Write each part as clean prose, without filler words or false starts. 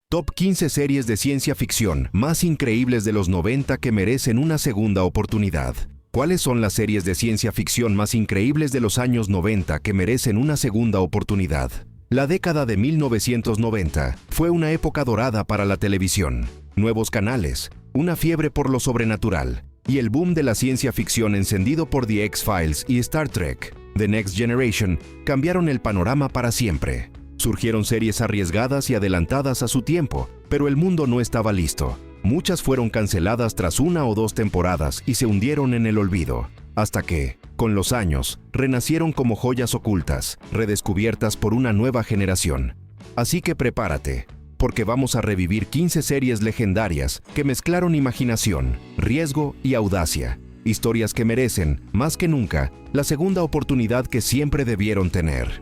Top 15 series de ciencia ficción más increíbles de los 90 que merecen una segunda oportunidad. ¿Cuáles son las series de ciencia ficción más increíbles de los años 90 que merecen una segunda oportunidad? La década de 1990 fue una época dorada para la televisión. Nuevos canales, una fiebre por lo sobrenatural y el boom de la ciencia ficción encendido por The X-Files y Star Trek, The Next Generation, cambiaron el panorama para siempre. Surgieron series arriesgadas y adelantadas a su tiempo, pero el mundo no estaba listo. Muchas fueron canceladas tras 1 o 2 temporadas y se hundieron en el olvido, hasta que, con los años, renacieron como joyas ocultas, redescubiertas por una nueva generación. Así que prepárate, porque vamos a revivir 15 series legendarias que mezclaron imaginación, riesgo y audacia. Historias que merecen, más que nunca, la segunda oportunidad que siempre debieron tener.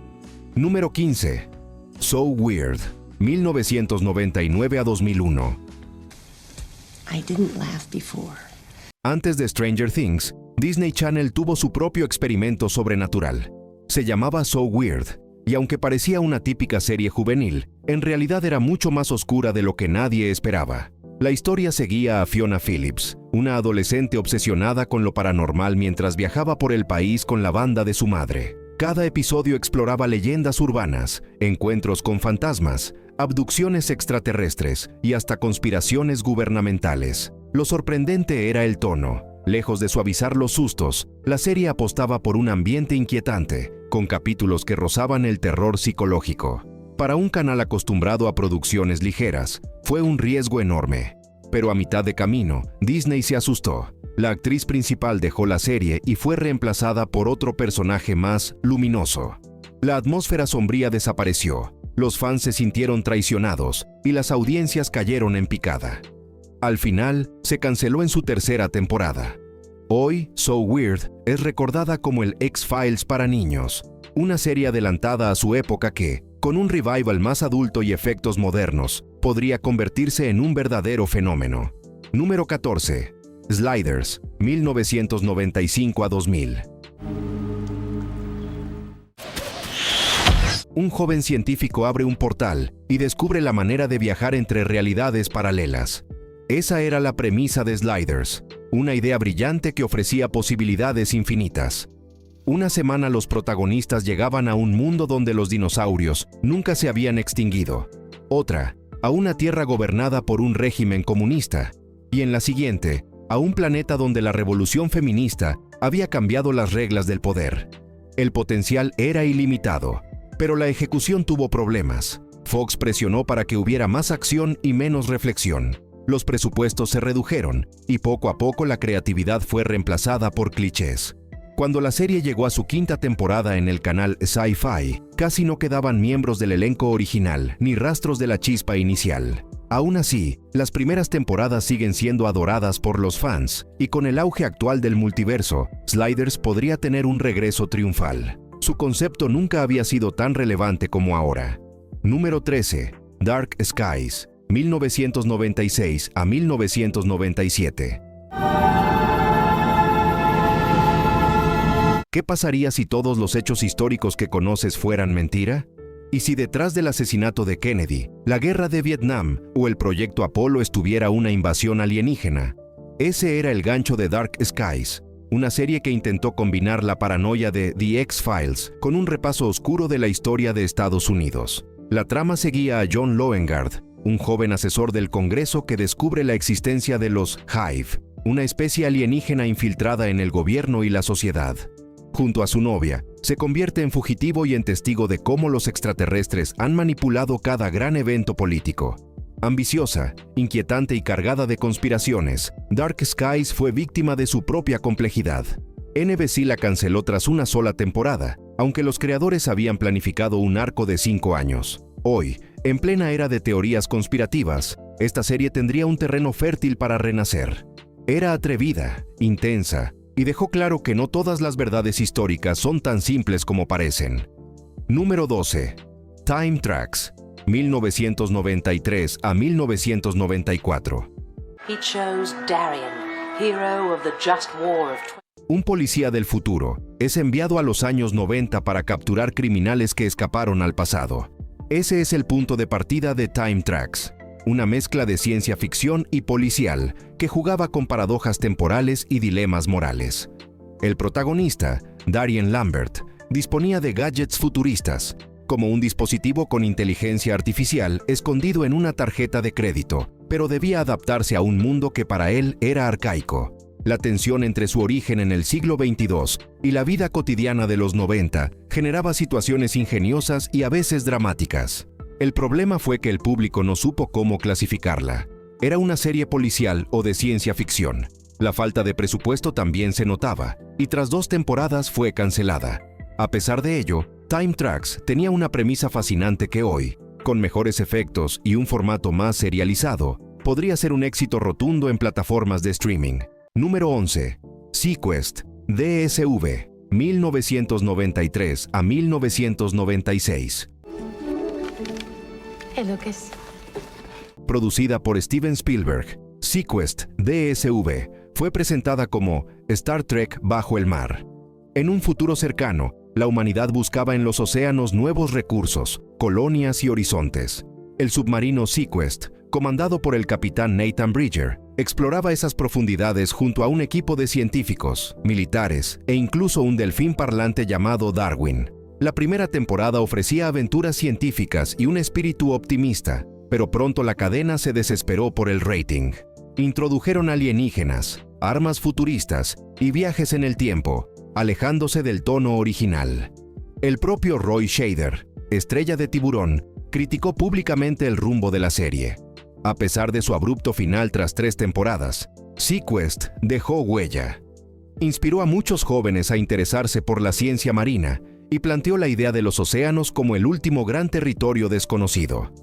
Número 15. So Weird, 1999 a 2001. I didn't laugh before. Antes de Stranger Things, Disney Channel tuvo su propio experimento sobrenatural. Se llamaba So Weird, y aunque parecía una típica serie juvenil, en realidad era mucho más oscura de lo que nadie esperaba. La historia seguía a Fiona Phillips, una adolescente obsesionada con lo paranormal mientras viajaba por el país con la banda de su madre. Cada episodio exploraba leyendas urbanas, encuentros con fantasmas, abducciones extraterrestres y hasta conspiraciones gubernamentales. Lo sorprendente era el tono. Lejos de suavizar los sustos, la serie apostaba por un ambiente inquietante, con capítulos que rozaban el terror psicológico. Para un canal acostumbrado a producciones ligeras, fue un riesgo enorme. Pero a mitad de camino, Disney se asustó. La actriz principal dejó la serie y fue reemplazada por otro personaje más luminoso. La atmósfera sombría desapareció, los fans se sintieron traicionados y las audiencias cayeron en picada. Al final, se canceló en su tercera temporada. Hoy, So Weird es recordada como el X-Files para niños, una serie adelantada a su época que, con un revival más adulto y efectos modernos, podría convertirse en un verdadero fenómeno. Número 14. Sliders, 1995 a 2000. Un joven científico abre un portal y descubre la manera de viajar entre realidades paralelas. Esa era la premisa de Sliders, una idea brillante que ofrecía posibilidades infinitas. Una semana los protagonistas llegaban a un mundo donde los dinosaurios nunca se habían extinguido. Otra, a una tierra gobernada por un régimen comunista. Y en la siguiente, a un planeta donde la revolución feminista había cambiado las reglas del poder. El potencial era ilimitado, pero la ejecución tuvo problemas. Fox presionó para que hubiera más acción y menos reflexión. Los presupuestos se redujeron y poco a poco la creatividad fue reemplazada por clichés. Cuando la serie llegó a su 5ª temporada en el canal Sci-Fi, casi no quedaban miembros del elenco original ni rastros de la chispa inicial. Aún así, las primeras temporadas siguen siendo adoradas por los fans, y con el auge actual del multiverso, Sliders podría tener un regreso triunfal. Su concepto nunca había sido tan relevante como ahora. Número 13. Dark Skies, 1996 a 1997. ¿Qué pasaría si todos los hechos históricos que conoces fueran mentira? ¿Y si detrás del asesinato de Kennedy, la guerra de Vietnam o el proyecto Apolo estuviera una invasión alienígena? Ese era el gancho de Dark Skies, una serie que intentó combinar la paranoia de The X-Files con un repaso oscuro de la historia de Estados Unidos. La trama seguía a John Loengard, un joven asesor del Congreso que descubre la existencia de los Hive, una especie alienígena infiltrada en el gobierno y la sociedad. Junto a su novia, se convierte en fugitivo y en testigo de cómo los extraterrestres han manipulado cada gran evento político. Ambiciosa, inquietante y cargada de conspiraciones, Dark Skies fue víctima de su propia complejidad. NBC la canceló tras una sola temporada, aunque los creadores habían planificado un arco de 5 años. Hoy, en plena era de teorías conspirativas, esta serie tendría un terreno fértil para renacer. Era atrevida, intensa, y dejó claro que no todas las verdades históricas son tan simples como parecen. Número 12. Time Tracks, 1993 a 1994. He chose Darien, hero of the just war of Un policía del futuro es enviado a los años 90 para capturar criminales que escaparon al pasado. Ese es el punto de partida de Time Tracks. una mezcla de ciencia ficción y policial que jugaba con paradojas temporales y dilemas morales. El protagonista, Darien Lambert, disponía de gadgets futuristas, como un dispositivo con inteligencia artificial escondido en una tarjeta de crédito, pero debía adaptarse a un mundo que para él era arcaico. La tensión entre su origen en el siglo XXII y la vida cotidiana de los 90 generaba situaciones ingeniosas y a veces dramáticas. El problema fue que el público no supo cómo clasificarla. ¿Era una serie policial o de ciencia ficción? La falta de presupuesto también se notaba, y tras 2 temporadas fue cancelada. A pesar de ello, Time Tracks tenía una premisa fascinante que hoy, con mejores efectos y un formato más serializado, podría ser un éxito rotundo en plataformas de streaming. Número 11. seaQuest, DSV, 1993 a 1996. Lucas. Producida por Steven Spielberg, seaQuest, DSV, fue presentada como Star Trek bajo el mar. En un futuro cercano, la humanidad buscaba en los océanos nuevos recursos, colonias y horizontes. El submarino seaQuest, comandado por el capitán Nathan Bridger, exploraba esas profundidades junto a un equipo de científicos, militares e incluso un delfín parlante llamado Darwin. La primera temporada ofrecía aventuras científicas y un espíritu optimista, pero pronto la cadena se desesperó por el rating. Introdujeron alienígenas, armas futuristas y viajes en el tiempo, alejándose del tono original. El propio Roy Scheider, estrella de Tiburón, criticó públicamente el rumbo de la serie. A pesar de su abrupto final tras 3 temporadas, seaQuest dejó huella. Inspiró a muchos jóvenes a interesarse por la ciencia marina y planteó la idea de los océanos como el último gran territorio desconocido.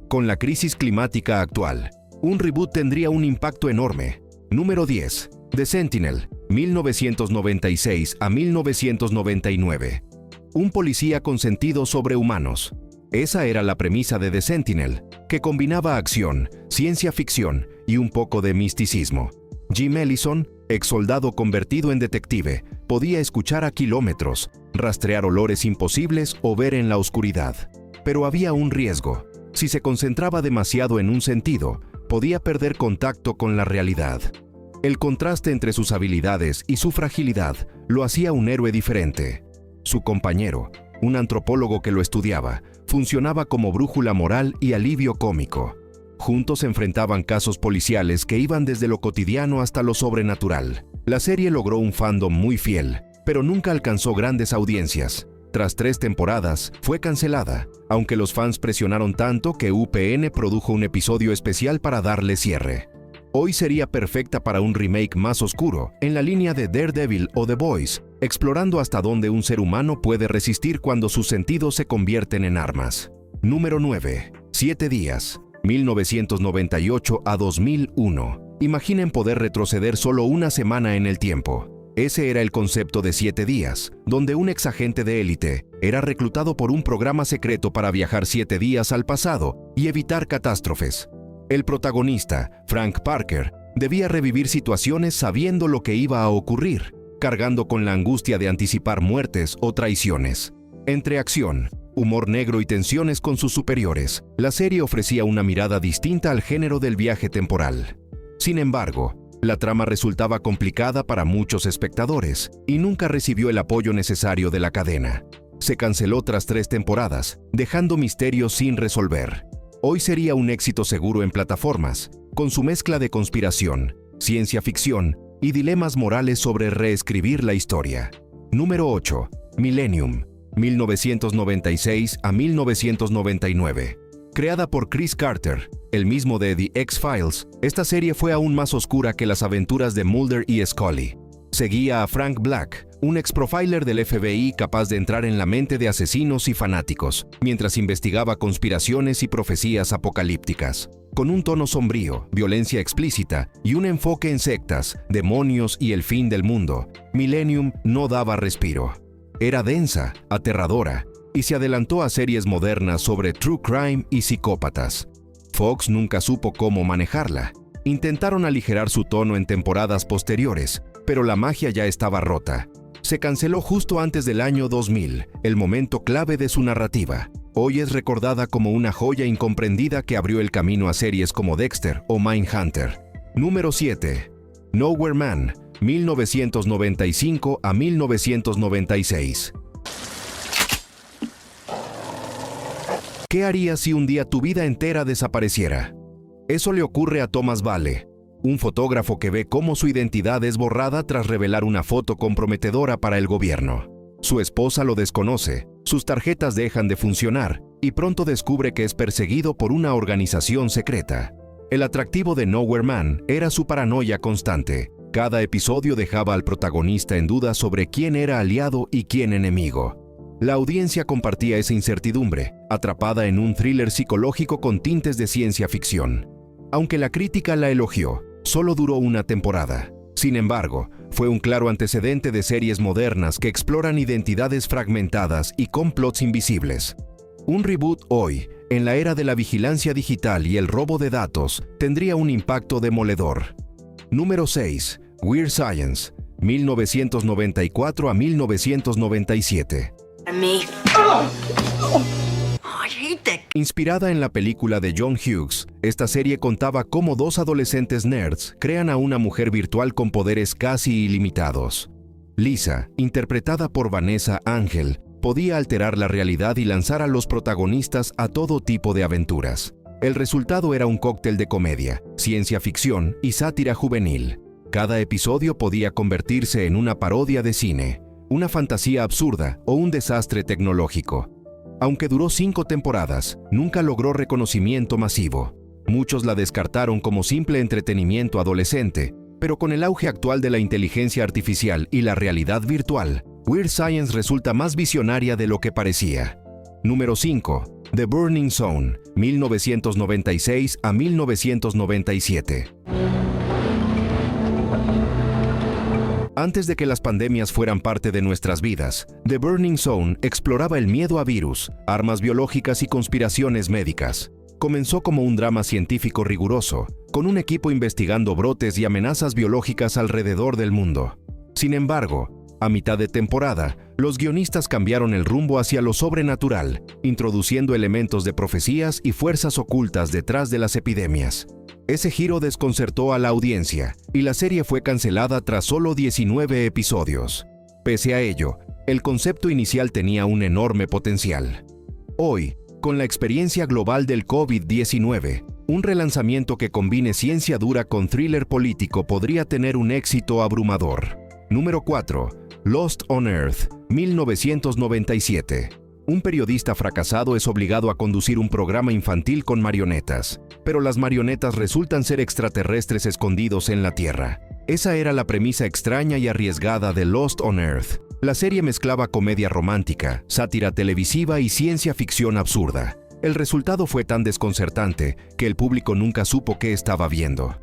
Con la crisis climática actual, un reboot tendría un impacto enorme. Número 10. The Sentinel, 1996 a 1999. Un policía con sentidos sobrehumanos. Esa era la premisa de The Sentinel, que combinaba acción, ciencia ficción y un poco de misticismo. Jim Ellison, ex soldado convertido en detective, podía escuchar a kilómetros, rastrear olores imposibles o ver en la oscuridad. Pero había un riesgo. Si se concentraba demasiado en un sentido, podía perder contacto con la realidad. El contraste entre sus habilidades y su fragilidad lo hacía un héroe diferente. Su compañero, un antropólogo que lo estudiaba, funcionaba como brújula moral y alivio cómico. Juntos enfrentaban casos policiales que iban desde lo cotidiano hasta lo sobrenatural. La serie logró un fandom muy fiel, pero nunca alcanzó grandes audiencias. Tras 3 temporadas, fue cancelada, aunque los fans presionaron tanto que UPN produjo un episodio especial para darle cierre. Hoy sería perfecta para un remake más oscuro, en la línea de Daredevil o The Boys, explorando hasta dónde un ser humano puede resistir cuando sus sentidos se convierten en armas. Número 9. 7 días, 1998 a 2001. Imaginen poder retroceder solo una semana en el tiempo. Ese era el concepto de 7 días, donde un exagente de élite era reclutado por un programa secreto para viajar 7 días al pasado y evitar catástrofes. El protagonista, Frank Parker, debía revivir situaciones sabiendo lo que iba a ocurrir, cargando con la angustia de anticipar muertes o traiciones. Entre acción, humor negro y tensiones con sus superiores, la serie ofrecía una mirada distinta al género del viaje temporal. Sin embargo, la trama resultaba complicada para muchos espectadores y nunca recibió el apoyo necesario de la cadena. Se canceló tras 3 temporadas, dejando misterios sin resolver. Hoy sería un éxito seguro en plataformas, con su mezcla de conspiración, ciencia ficción y dilemas morales sobre reescribir la historia. Número 8. Millennium, 1996 a 1999. Creada por Chris Carter, el mismo de The X-Files, esta serie fue aún más oscura que las aventuras de Mulder y Scully. Seguía a Frank Black, un ex-profiler del FBI capaz de entrar en la mente de asesinos y fanáticos, mientras investigaba conspiraciones y profecías apocalípticas. Con un tono sombrío, violencia explícita y un enfoque en sectas, demonios y el fin del mundo, Millennium no daba respiro. Era densa, aterradora, y se adelantó a series modernas sobre true crime y psicópatas. Fox nunca supo cómo manejarla. Intentaron aligerar su tono en temporadas posteriores, pero la magia ya estaba rota. Se canceló justo antes del año 2000, el momento clave de su narrativa. Hoy es recordada como una joya incomprendida que abrió el camino a series como Dexter o Mindhunter. Número 7. Nowhere Man, 1995 a 1996. ¿Qué harías si un día tu vida entera desapareciera? Eso le ocurre a Thomas Vale, un fotógrafo que ve cómo su identidad es borrada tras revelar una foto comprometedora para el gobierno. Su esposa lo desconoce, sus tarjetas dejan de funcionar y pronto descubre que es perseguido por una organización secreta. El atractivo de Nowhere Man era su paranoia constante. Cada episodio dejaba al protagonista en duda sobre quién era aliado y quién enemigo. La audiencia compartía esa incertidumbre, atrapada en un thriller psicológico con tintes de ciencia ficción. Aunque la crítica la elogió, solo duró una temporada. Sin embargo, fue un claro antecedente de series modernas que exploran identidades fragmentadas y complots invisibles. Un reboot hoy, en la era de la vigilancia digital y el robo de datos, tendría un impacto demoledor. Número 6. Weird Science, 1994 a 1997. Inspirada en la película de John Hughes, esta serie contaba cómo dos adolescentes nerds crean a una mujer virtual con poderes casi ilimitados. Lisa, interpretada por Vanessa Angel, podía alterar la realidad y lanzar a los protagonistas a todo tipo de aventuras. El resultado era un cóctel de comedia, ciencia ficción y sátira juvenil. Cada episodio podía convertirse en una parodia de cine, una fantasía absurda o un desastre tecnológico. Aunque duró 5 temporadas, nunca logró reconocimiento masivo. Muchos la descartaron como simple entretenimiento adolescente, pero con el auge actual de la inteligencia artificial y la realidad virtual, Weird Science resulta más visionaria de lo que parecía. Número 5. The Burning Zone, 1996 a 1997. Antes de que las pandemias fueran parte de nuestras vidas, The Burning Zone exploraba el miedo a virus, armas biológicas y conspiraciones médicas. Comenzó como un drama científico riguroso, con un equipo investigando brotes y amenazas biológicas alrededor del mundo. Sin embargo, a mitad de temporada, los guionistas cambiaron el rumbo hacia lo sobrenatural, introduciendo elementos de profecías y fuerzas ocultas detrás de las epidemias. Ese giro desconcertó a la audiencia, y la serie fue cancelada tras solo 19 episodios. Pese a ello, el concepto inicial tenía un enorme potencial. Hoy, con la experiencia global del COVID-19, un relanzamiento que combine ciencia dura con thriller político podría tener un éxito abrumador. Número 4. Lost on Earth, 1997. Un periodista fracasado es obligado a conducir un programa infantil con marionetas, pero las marionetas resultan ser extraterrestres escondidos en la Tierra. Esa era la premisa extraña y arriesgada de Lost on Earth. La serie mezclaba comedia romántica, sátira televisiva y ciencia ficción absurda. El resultado fue tan desconcertante que el público nunca supo qué estaba viendo.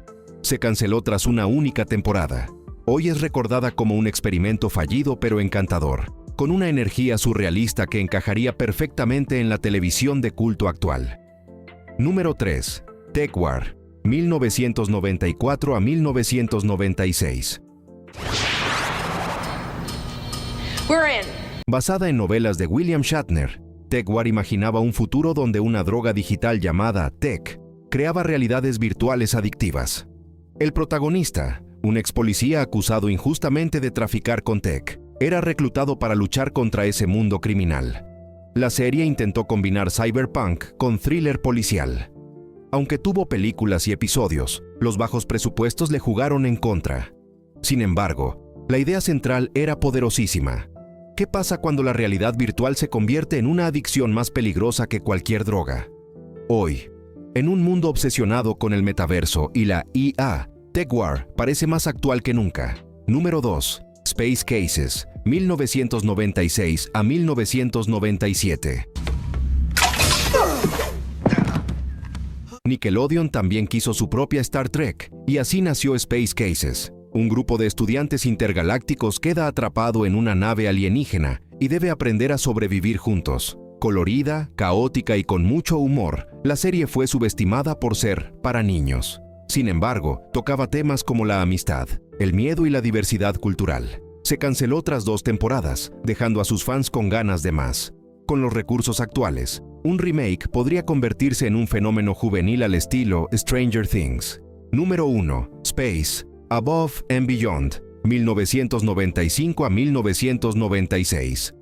Se canceló tras una única temporada. Hoy es recordada como un experimento fallido pero encantador, con una energía surrealista que encajaría perfectamente en la televisión de culto actual. Número 3. TechWar, 1994 a 1996. Basada en novelas de William Shatner, TechWar imaginaba un futuro donde una droga digital llamada Tech creaba realidades virtuales adictivas. El protagonista, un ex policía acusado injustamente de traficar con Tech, era reclutado para luchar contra ese mundo criminal. La serie intentó combinar cyberpunk con thriller policial. Aunque tuvo películas y episodios, los bajos presupuestos le jugaron en contra. Sin embargo, la idea central era poderosísima. ¿Qué pasa cuando la realidad virtual se convierte en una adicción más peligrosa que cualquier droga? Hoy, en un mundo obsesionado con el metaverso y la IA, TechWar parece más actual que nunca. Número 2. Space Cases, 1996 a 1997. Nickelodeon también quiso su propia Star Trek, y así nació Space Cases. Un grupo de estudiantes intergalácticos queda atrapado en una nave alienígena y debe aprender a sobrevivir juntos. Colorida, caótica y con mucho humor, la serie fue subestimada por ser para niños. Sin embargo, tocaba temas como la amistad, el miedo y la diversidad cultural. Se canceló tras 2 temporadas, dejando a sus fans con ganas de más. Con los recursos actuales, Un remake podría convertirse en un fenómeno juvenil al estilo Stranger Things. Número 1. Space, Above and Beyond, 1995 a 1996.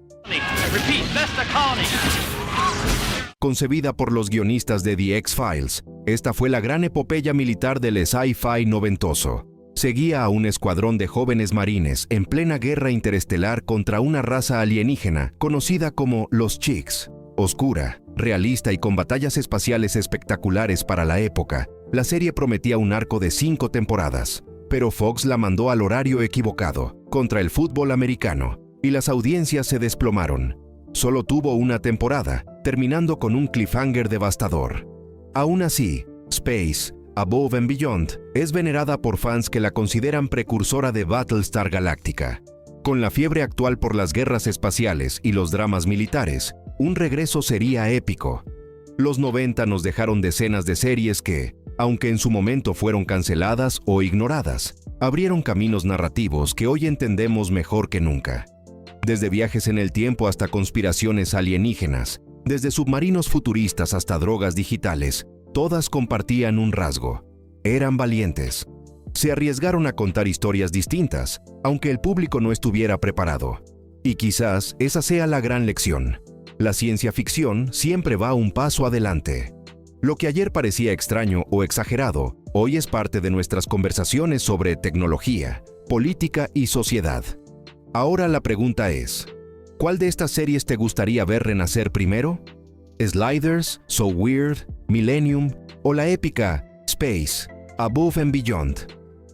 Concebida por los guionistas de The X-Files, esta fue la gran epopeya militar del sci-fi noventoso. Seguía a un escuadrón de jóvenes marines en plena guerra interestelar contra una raza alienígena conocida como los Chicks. Oscura, realista y con batallas espaciales espectaculares para la época, la serie prometía un arco de 5 temporadas. Pero Fox la mandó al horario equivocado, contra el fútbol americano, y las audiencias se desplomaron. Solo tuvo una temporada, terminando con un cliffhanger devastador. Aún así, Space, Above and Beyond es venerada por fans que la consideran precursora de Battlestar Galactica. Con la fiebre actual por las guerras espaciales y los dramas militares, un regreso sería épico. Los 90 nos dejaron decenas de series que, aunque en su momento fueron canceladas o ignoradas, abrieron caminos narrativos que hoy entendemos mejor que nunca. Desde viajes en el tiempo hasta conspiraciones alienígenas, desde submarinos futuristas hasta drogas digitales, todas compartían un rasgo: eran valientes. Se arriesgaron a contar historias distintas, aunque el público no estuviera preparado. Y quizás esa sea la gran lección. La ciencia ficción siempre va un paso adelante. Lo que ayer parecía extraño o exagerado, hoy es parte de nuestras conversaciones sobre tecnología, política y sociedad. Ahora la pregunta es, ¿cuál de estas series te gustaría ver renacer primero? ¿Sliders, So Weird, Millennium o la épica Space, Above and Beyond?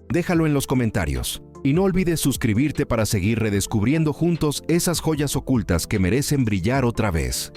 Déjalo en los comentarios. Y no olvides suscribirte para seguir redescubriendo juntos esas joyas ocultas que merecen brillar otra vez.